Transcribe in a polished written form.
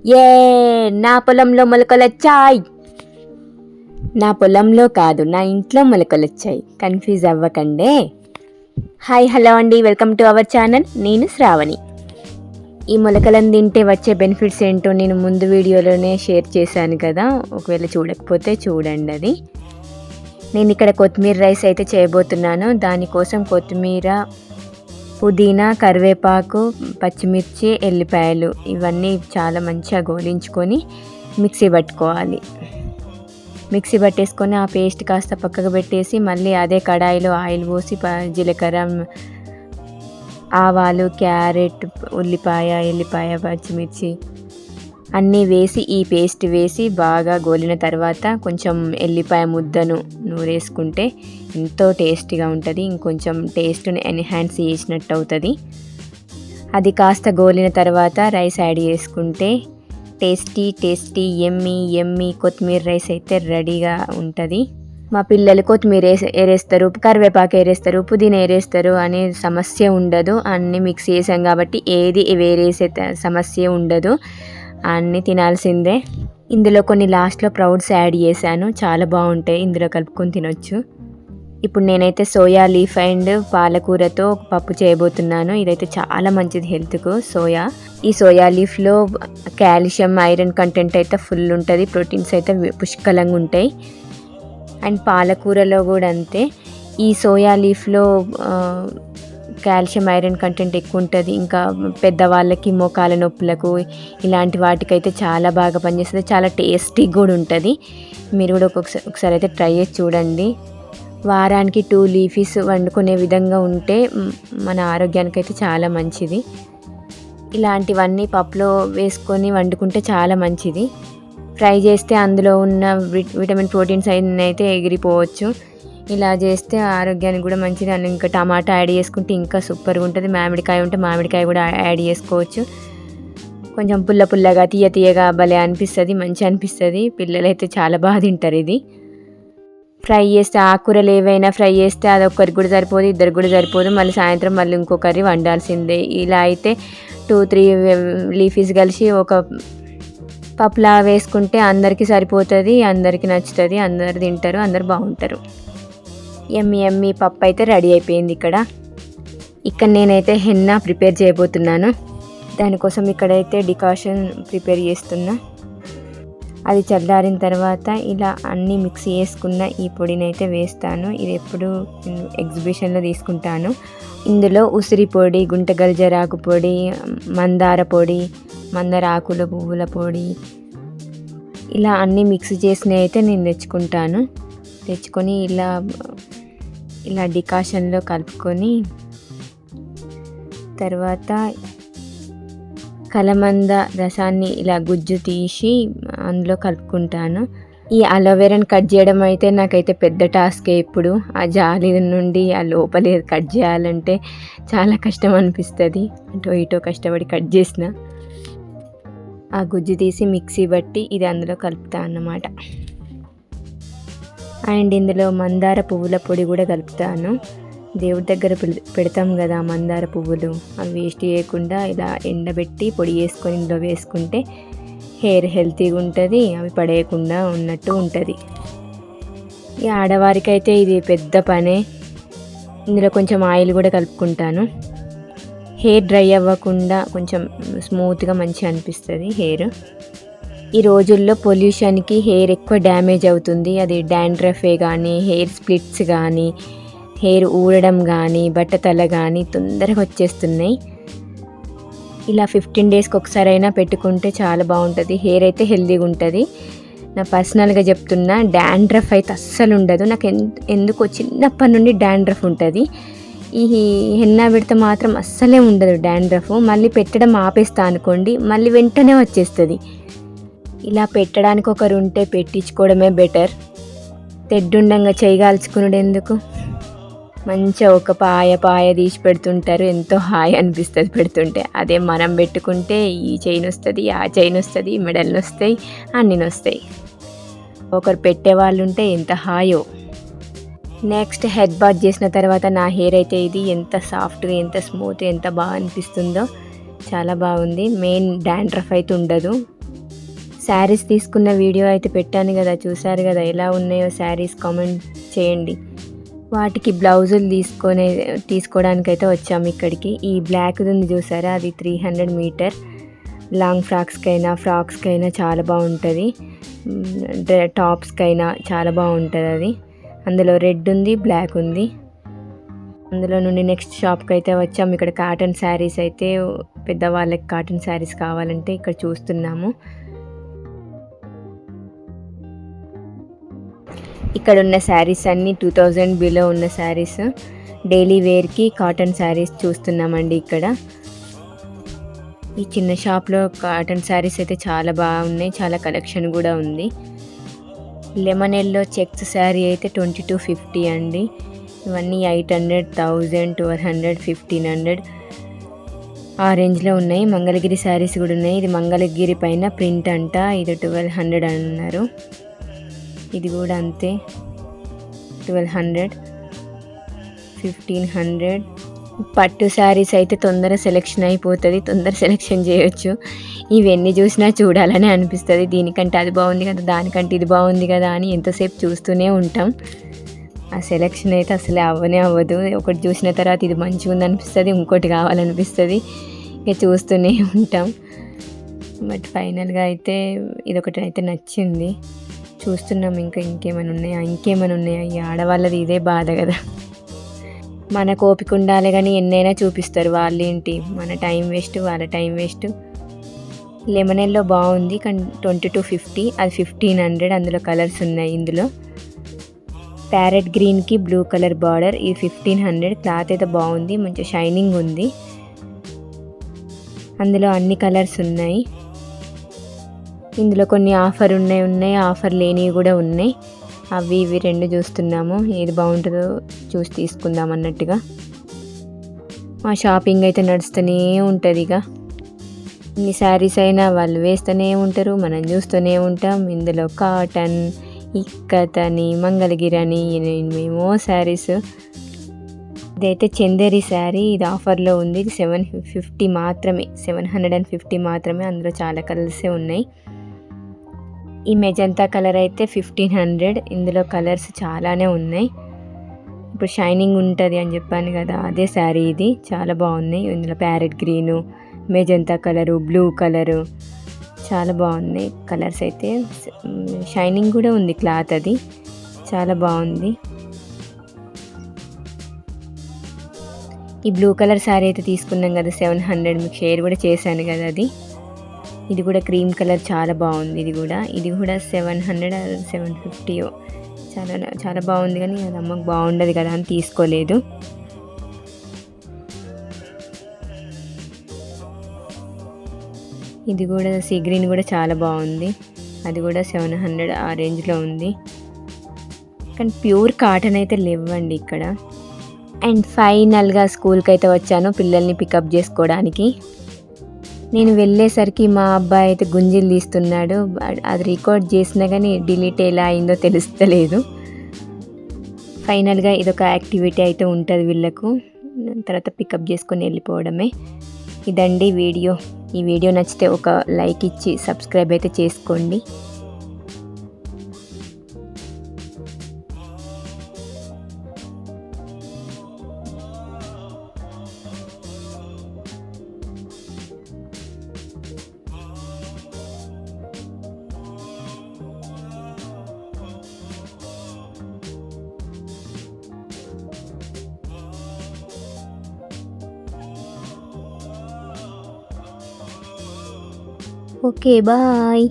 ఏ నా పొలంలో మొలకలొచ్చాయి. నా పొలంలో కాదు, నా ఇంట్లో మొలకలొచ్చాయి. కన్ఫ్యూజ్ అవ్వకండే. హాయ్ హలో అండి, వెల్కమ్ టు అవర్ ఛానల్. నేను శ్రావణి. ఈ మొలకలను తింటే వచ్చే బెనిఫిట్స్ ఏంటో నేను ముందు వీడియోలోనే షేర్ చేశాను కదా, ఒకవేళ చూడకపోతే చూడండి. అది నేను ఇక్కడ కొత్తిమీర రైస్ అయితే చేయబోతున్నాను. దానికోసం కొత్తిమీర, పుదీనా, కరివేపాకు, పచ్చిమిర్చి, ఎల్లిపాయలు ఇవన్నీ చాలా మంచిగా గోలించుకొని మిక్సీ పట్టుకోవాలి. మిక్సీ పట్టేసుకొని ఆ పేస్ట్ కాస్త పక్కకు పెట్టేసి మళ్ళీ అదే కడాయిలో ఆయిల్ పోసి జీలకర్ర, ఆవాలు, క్యారెట్, ఉల్లిపాయ, ఎల్లిపాయ, పచ్చిమిర్చి అన్నీ వేసి ఈ పేస్ట్ వేసి బాగా గోలిన తర్వాత కొంచెం ఎల్లిపాయ ముద్దను నూరేసుకుంటే ఎంతో టేస్టీగా ఉంటుంది. ఇంకొంచెం టేస్ట్ని ఎన్హాన్స్ చేసినట్టు అవుతుంది. అది కాస్త గోలిన తర్వాత రైస్ యాడ్ చేసుకుంటే టేస్టీ ఎమ్మీ కొత్తిమీర రైస్ అయితే రెడీగా ఉంటుంది. మా పిల్లలు కొత్తిమీర ఏరేస్తారు, కరివేపాకు ఏరేస్తారు, పుదీనా ఏరేస్తారు అనే సమస్య ఉండదు. అన్నీ మిక్స్ చేసాం కాబట్టి ఏది వేరేసే సమస్య ఉండదు. అన్నీ తినాల్సిందే. ఇందులో కొన్ని లాస్ట్లో ప్రౌడ్స్ యాడ్ చేశాను, చాలా బాగుంటాయి. ఇందులో కలుపుకొని తినొచ్చు. ఇప్పుడు నేనైతే సోయా లీఫ్ అండ్ పాలకూరతో ఒక పప్పు చేయబోతున్నాను. ఇదైతే చాలా మంచిది హెల్త్కు. ఈ సోయా లీఫ్లో కాల్షియం, ఐరన్ కంటెంట్ అయితే ఫుల్ ఉంటుంది. ప్రోటీన్స్ అయితే పుష్కలంగా ఉంటాయి. అండ్ పాలకూరలో కూడా అంతే. ఈ సోయా లీఫ్లో కాల్షియం, ఐరన్ కంటెంట్ ఎక్కువ ఉంటుంది. ఇంకా పెద్దవాళ్ళకి మోకాల నొప్పులకు ఇలాంటి వాటికైతే చాలా బాగా పనిచేస్తుంది. చాలా టేస్టీ కూడా ఉంటుంది. మీరు కూడా ఒకసారి అయితే ట్రై చేసి చూడండి. వారానికి 2 లీఫీస్ వండుకునే విధంగా ఉంటే మన ఆరోగ్యానికి అయితే చాలా మంచిది. ఇలాంటివన్నీ పప్పులో వేసుకొని వండుకుంటే చాలా మంచిది. ఫ్రై చేస్తే అందులో ఉన్న విటమిన్, ప్రోటీన్స్ అయితే ఎగిరిపోవచ్చు. ఇలా చేస్తే ఆరోగ్యానికి కూడా మంచిది. అండ్ ఇంకా టమాటా యాడ్ చేసుకుంటే ఇంకా సూపర్గా ఉంటుంది. మామిడికాయ ఉంటే మామిడికాయ కూడా యాడ్ చేసుకోవచ్చు. కొంచెం పుల్లగా తీయగా భలే అనిపిస్తుంది, మంచిగా అనిపిస్తుంది. పిల్లలైతే చాలా బాగా తింటారు. ఇది ఫ్రై చేస్తే, ఆకుకూరలు ఏవైనా ఫ్రై చేస్తే అది ఒక్కరికి కూడా సరిపోదు, ఇద్దరికి కూడా సరిపోదు. మళ్ళీ సాయంత్రం మళ్ళీ ఇంకో కర్రీ వండాల్సిందే. ఇలా అయితే 2-3 లీఫీస్ కలిసి ఒక పప్పులా వేసుకుంటే అందరికీ సరిపోతుంది, అందరికీ నచ్చుతుంది, అందరు తింటారు, అందరు బాగుంటారు. ఎమ్మి పప్పు అయితే రెడీ అయిపోయింది. ఇక్కడ నేనైతే హెన్నా ప్రిపేర్ చేయబోతున్నాను. దానికోసం ఇక్కడైతే డికాషన్ ప్రిపేర్ చేస్తున్నా. అది చల్లారిన తర్వాత ఇలా అన్నీ మిక్స్ చేసుకున్న ఈ పొడిని అయితే వేస్తాను. ఇది ఎప్పుడు ఎగ్జిబిషన్లో తీసుకుంటాను. ఇందులో ఉసిరి పొడి, గుంట గల్జరాకు పొడి, మందార పొడి, మందార ఆకుల పువ్వుల పొడి, ఇలా అన్నీ మిక్స్ చేసినవి అయితే నేను తెచ్చుకొని ఇలా డికాషన్లో కలుపుకొని తర్వాత కలమంద రసాన్ని ఇలా గుజ్జు తీసి అందులో కలుపుకుంటాను. ఈ అలోవెరాని కట్ చేయడం అయితే నాకైతే పెద్ద టాస్కే. ఇప్పుడు ఆ జాలి నుండి ఆ లోపలే కట్ చేయాలంటే చాలా కష్టం అనిపిస్తుంది. అటో ఇటో కష్టపడి కట్ చేసిన ఆ గుజ్జు తీసి మిక్సీ బట్టి ఇది అందులో కలుపుతా అన్నమాట. అండ్ ఇందులో మందార పువ్వుల పొడి కూడా కలుపుతాను. దేవుడి దగ్గర పెడతాం కదా మందార పువ్వులు, అవి వేస్ట్ చేయకుండా ఇలా ఎండబెట్టి పొడి చేసుకొని ఇందులో వేసుకుంటే హెయిర్ హెల్తీగా ఉంటుంది, అవి పడేయకుండా ఉన్నట్టు ఉంటుంది. ఈ ఆడవారికి అయితే ఇది పెద్ద పనే. ఇందులో కొంచెం ఆయిల్ కూడా కలుపుకుంటాను. హెయిర్ డ్రై అవ్వకుండా కొంచెం స్మూత్గా మంచిగా అనిపిస్తుంది హెయిర్. ఈ రోజుల్లో పొల్యూషన్కి హెయిర్ ఎక్కువ డ్యామేజ్ అవుతుంది. అది డాండ్రఫే కానీ, హెయిర్ స్ప్లిట్స్ కానీ, హెయిర్ ఊడడం కానీ, బట్టతల కానీ తొందరగా వచ్చేస్తున్నాయి. ఇలా 15 డేస్కి ఒకసారి అయినా పెట్టుకుంటే చాలా బాగుంటుంది. హెయిర్ అయితే హెల్తీగా ఉంటుంది. నా పర్సనల్గా చెప్తున్నా, డాండ్రఫ్ అయితే అస్సలు ఉండదు. నాకు ఎందుకో చిన్నప్పటి నుండి డాండ్రఫ్ ఉంటుంది. ఈ హెన్నా పెడితే మాత్రం అస్సలే ఉండదు డాండ్రఫ్. మళ్ళీ పెట్టడం ఆపేస్తా అనుకోండి, మళ్ళీ వెంటనే వచ్చేస్తుంది. ఇలా పెట్టడానికి ఒకరు ఉంటే పెట్టించుకోవడమే బెటర్. తెడ్డుండంగా చేయగాల్చుకున్నాడు ఎందుకు. మంచిగా ఒక పాయ తీసి పెడుతుంటారు, ఎంతో హాయి అనిపిస్తుంది పెడుతుంటే. అదే మనం పెట్టుకుంటే ఈ చైన్ వస్తుంది, ఆ చైన్ వస్తుంది, మెడల్ వస్తాయి, అన్నీ వస్తాయి. ఒకరు పెట్టేవాళ్ళు ఉంటే ఎంత హాయో. నెక్స్ట్ హెడ్ బాత్ చేసిన తర్వాత నా హెయిర్ అయితే ఇది ఎంత సాఫ్ట్గా, ఎంత స్మూత్, ఎంత బాగా అనిపిస్తుందో. చాలా బాగుంది. మెయిన్ డాండ్రఫ్ అయితే ఉండదు. శారీస్ తీసుకున్న వీడియో అయితే పెట్టాను కదా, చూసారు కదా ఎలా ఉన్నాయో శారీస్, కామెంట్ చేయండి. వాటికి బ్లౌజులు తీసుకోవడానికైతే వచ్చాము ఇక్కడికి. ఈ బ్లాక్ది ఉంది చూసారా, అది 300 మీటర్. లాంగ్ ఫ్రాక్స్కైనా చాలా బాగుంటుంది, టాప్స్కైనా చాలా బాగుంటుంది అది. అందులో రెడ్ ఉంది, బ్లాక్ ఉంది. అందులో నుండి నెక్స్ట్ షాప్కి అయితే వచ్చాము. ఇక్కడ కాటన్ శారీస్ అయితే, పెద్దవాళ్ళకి కాటన్ శారీస్ కావాలంటే ఇక్కడ చూస్తున్నాము. ఇక్కడ ఉన్న శారీస్ అన్నీ 2000 బిలో ఉన్న శారీస్, డైలీ వేర్కి కాటన్ శారీస్ చూస్తున్నామండి ఇక్కడ. ఈ చిన్న షాప్లో కాటన్ శారీస్ అయితే చాలా బాగున్నాయి, చాలా కలెక్షన్ కూడా ఉంది. లెమన్ ఎల్లో చెక్స్ శారీ అయితే 2250 అండి. ఇవన్నీ 800, 1000, 1200, 1500 ఆ రేంజ్లో ఉన్నాయి. మంగళగిరి శారీస్ కూడా ఉన్నాయి. ఇది మంగళగిరి పైన ప్రింట్ అంట, ఇది 1200 అన్నారు. ఇది కూడా అంతే, 1200, 1500. పట్టు శారీస్ అయితే తొందర సెలెక్షన్ అయిపోతుంది, తొందర సెలెక్షన్ చేయొచ్చు. ఇవన్నీ చూసినా చూడాలని అనిపిస్తుంది. దీనికంటే అది బాగుంది కదా, దానికంటే ఇది బాగుంది కదా అని ఎంతసేపు చూస్తూనే ఉంటాం. ఆ సెలెక్షన్ అయితే అసలు అవ్వదు. ఒకటి చూసిన తర్వాత ఇది మంచిగా ఉంది అనిపిస్తుంది, ఇంకోటి కావాలనిపిస్తుంది, ఇక చూస్తూనే ఉంటాం. బట్ ఫైనల్గా అయితే ఇదొకటి అయితే నచ్చింది. చూస్తున్నాం ఇంకేమైనా ఉన్నాయా. ఈ ఆడవాళ్ళది ఇదే బాధ కదా, మనకు ఓపిక ఉండాలి కానీ ఎన్నైనా చూపిస్తారు వాళ్ళేంటి. మన టైం వేస్ట్, వాళ్ళ టైం వేస్ట్. లెమన్ ఎల్లో బాగుంది కానీ 2250, అది 1500. అందులో కలర్స్ ఉన్నాయి. ఇందులో ప్యారెట్ గ్రీన్కి బ్లూ కలర్ బార్డర్, ఇది 1500. క్లాత్ అయితే బాగుంది, మంచి షైనింగ్ ఉంది. అందులో అన్ని కలర్స్ ఉన్నాయి. ఇందులో కొన్ని ఆఫర్ ఉన్నాయి, ఆఫర్ లేనివి కూడా ఉన్నాయి. అవి ఇవి రెండు చూస్తున్నాము, ఏది బాగుంటుందో చూసి తీసుకుందాం అన్నట్టుగా. మా షాపింగ్ అయితే నడుస్తూనే ఉంటుంది. ఇక ఇన్ని శారీస్ అయినా వాళ్ళు వేస్తూనే ఉంటారు, మనం చూస్తూనే ఉంటాం. ఇందులో కాటన్, ఇక్కత్ అని, మంగళగిరి అని ఏమేమో శారీస్. ఇదైతే చందేరి శారీ, ఇది ఆఫర్లో ఉంది. ఇది 750 మాత్రమే, 750 మాత్రమే. అందులో చాలా కలర్సే ఉన్నాయి. ఈ మెజంతా కలర్ అయితే 1500. ఇందులో కలర్స్ చాలానే ఉన్నాయి. ఇప్పుడు షైనింగ్ ఉంటుంది అని చెప్పాను కదా, అదే శారీ ఇది. చాలా బాగున్నాయి. ఇందులో parrot green, magenta colour, blue colour చాలా బాగున్నాయి. కలర్స్ అయితే షైనింగ్ కూడా ఉంది క్లాత్, అది చాలా బాగుంది. ఈ బ్లూ కలర్ శారీ అయితే తీసుకున్నాం కదా 700, మీకు షేర్ కూడా చేశాను కదా అది. ఇది కూడా క్రీమ్ కలర్ చాలా బాగుంది. ఇది కూడా 700, 750 చాలా చాలా బాగుంది. కానీ అది అమ్మకు బాగుండదు కదా అని తీసుకోలేదు. ఇది కూడా సీ గ్రీన్ కూడా చాలా బాగుంది. అది కూడా 700 ఆ రేంజ్లో ఉంది. కానీ ప్యూర్ కాటన్ అయితే లేవండి ఇక్కడ. అండ్ ఫైనల్గా స్కూల్కి అయితే వచ్చాను పిల్లల్ని పికప్ చేసుకోవడానికి. నేను వెళ్ళేసరికి మా అబ్బాయి అయితే గుంజీలు తీస్తున్నాడు. అది రికార్డ్ చేసినా కానీ డిలీట్ ఎలా అయిందో తెలుస్తలేదు. ఫైనల్గా ఇదొక యాక్టివిటీ అయితే ఉంటుంది వీళ్ళకు, తర్వాత పికప్ చేసుకొని వెళ్ళిపోవడమే. ఇదండి వీడియో. ఈ వీడియో నచ్చితే ఒక లైక్ ఇచ్చి సబ్స్క్రైబ్ అయితే చేసుకోండి. Okay bye.